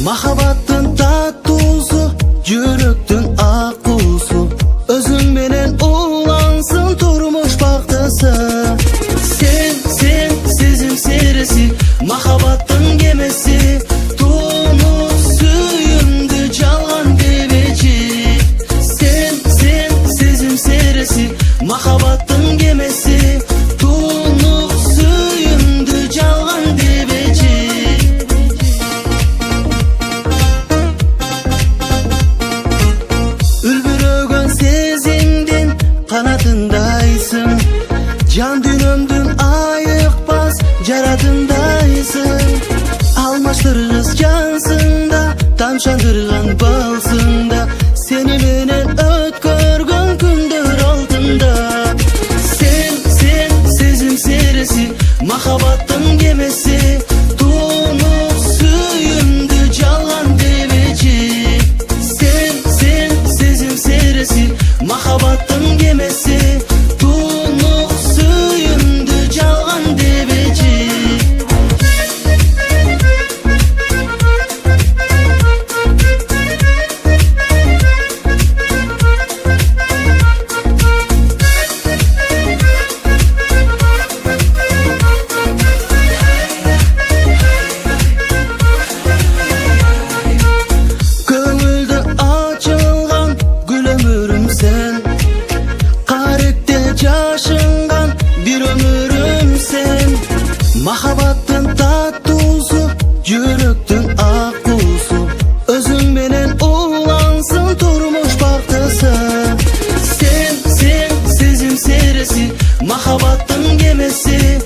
Mahabattın tattusu, yürektün akkusu, özün menen ulansın turmuş baktısı. Sen sezim serisi, mahabattın gemesi, tunus suyumdu çalgan deveci. Sen sezim serisi, mahabattın gemesi, tunus suyumdu çalgan deveci. Ülbürögön sezimdin kanatındaysın, can dünömdün ayıkpaz jaradındaysın. Almaştırırız cansında, tamşandırgan balsında, seni menen ötkörgön kündür altında. Sen sezim serisi, mahabattın gemesi, tunus suyumdu çalgan deveci. Sen sezim serisi, mahabattın gemesi, tunus suyumdu çalgan deveci. Köngülde açılgan gül ömürüm sen, karekte yaşıngan bir ömürüm sen. Mahabattın tattusu, yürektün akkusu, özün menen ulansın turmuş baktısı. Sen sezim serisi, mahabattın gemesi,